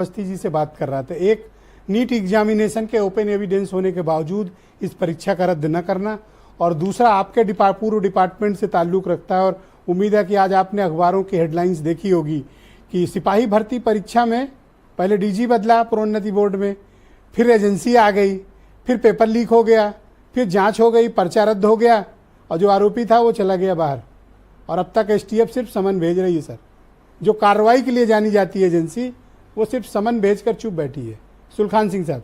अवस्थी जी से बात कर रहा था। एक, नीट एग्जामिनेशन के ओपन एविडेंस होने के बावजूद इस परीक्षा का रद्द न करना, और दूसरा आपके पूर्व डिपार्टमेंट से ताल्लुक रखता है और उम्मीद है कि आज आपने अखबारों की हेडलाइंस देखी होगी कि सिपाही भर्ती परीक्षा में पहले डीजी बदला प्रोन्नति बोर्ड में, फिर एजेंसी आ गई, फिर पेपर लीक हो गया, फिर जांच हो गई, पर्चा रद्द हो गया और जो आरोपी था वो चला गया बाहर, और अब तक एसटीएफ सिर्फ समन भेज रही है। सर, जो कार्रवाई के लिए जानी जाती है एजेंसी, वो सिर्फ समन भेजकर चुप बैठी है। सुलखान सिंह साहब।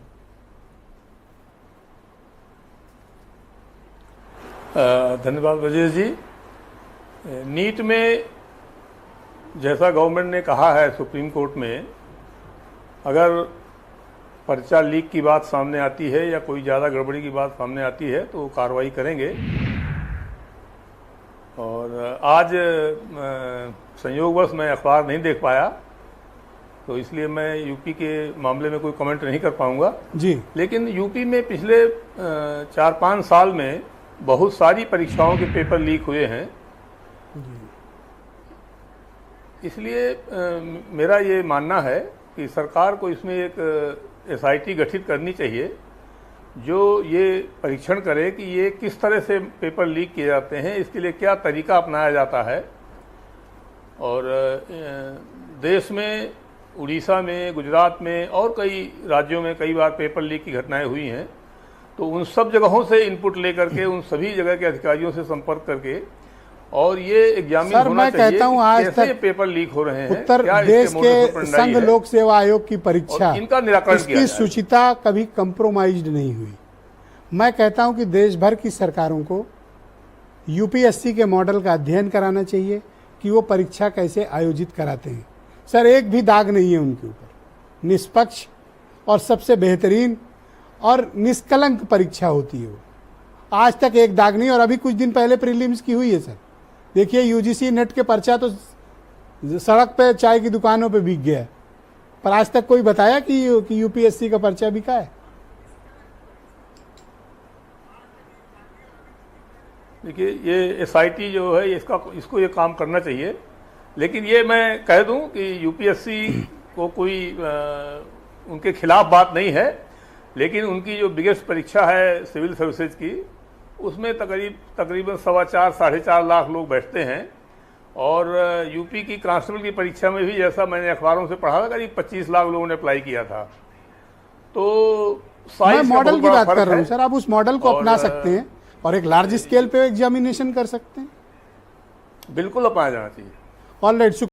धन्यवाद वजीर जी। नीट में जैसा गवर्नमेंट ने कहा है सुप्रीम कोर्ट में, अगर पर्चा लीक की बात सामने आती है या कोई ज़्यादा गड़बड़ी की बात सामने आती है तो कार्रवाई करेंगे। और आज संयोगवश मैं अखबार नहीं देख पाया, तो इसलिए मैं यूपी के मामले में कोई कमेंट नहीं कर पाऊंगा जी। लेकिन यूपी में पिछले 4-5 साल में बहुत सारी परीक्षाओं के पेपर लीक हुए हैं। इसलिए मेरा ये मानना है कि सरकार को इसमें एक एसआईटी गठित करनी चाहिए जो ये परीक्षण करे कि ये किस तरह से पेपर लीक किए जाते हैं, इसके लिए क्या तरीका अपनाया जाता है। और देश में, उड़ीसा में, गुजरात में और कई राज्यों में कई बार पेपर लीक की घटनाएं हुई हैं, तो उन सब जगहों से इनपुट लेकर के उन सभी जगह के अधिकारियों से संपर्क करके और ये एग्जामिन होना चाहिए। कहता हूं आज कैसे पेपर लीक हो रहे हैं, उत्तर प्रदेश के संघ लोक सेवा आयोग की परीक्षा, इनका निराकरण किया इसकी शुचिता कभी कंप्रोमाइज्ड नहीं हुई। मैं कहता हूं कि देश भर की सरकारों को यूपीएससी के मॉडल का अध्ययन कराना चाहिए कि वो परीक्षा कैसे आयोजित कराते हैं। सर, एक भी दाग नहीं है उनके ऊपर, निष्पक्ष और सबसे बेहतरीन और निष्कलंक परीक्षा होती है वो। आज तक एक दाग नहीं, और अभी कुछ दिन पहले प्रीलिम्स की हुई है। सर देखिए, यूजीसी नेट के पर्चा तो सड़क पे चाय की दुकानों पे बिक गया, पर आज तक कोई बताया कि यूपीएससी का पर्चा बिका है? देखिए, ये एसआईटी जो है इसको ये काम करना चाहिए। लेकिन ये मैं कह दूं कि यूपीएससी को कोई उनके खिलाफ बात नहीं है, लेकिन उनकी जो बिगेस्ट परीक्षा है सिविल सर्विसेज की, उसमें तकरीबन 4.25-4.5 लाख लोग बैठते हैं। और यूपी की कांस्टेबल की परीक्षा में भी, जैसा मैंने अखबारों से पढ़ा था, करीब 25 लाख लोगों ने अप्लाई किया था। तो मैं मॉडल की बात कर रहा हूँ सर, आप उस मॉडल को अपना सकते हैं और एक लार्ज स्केल पे एग्जामिनेशन कर सकते हैं। बिल्कुल अपनाया जाना चाहिए। ऑलराइट।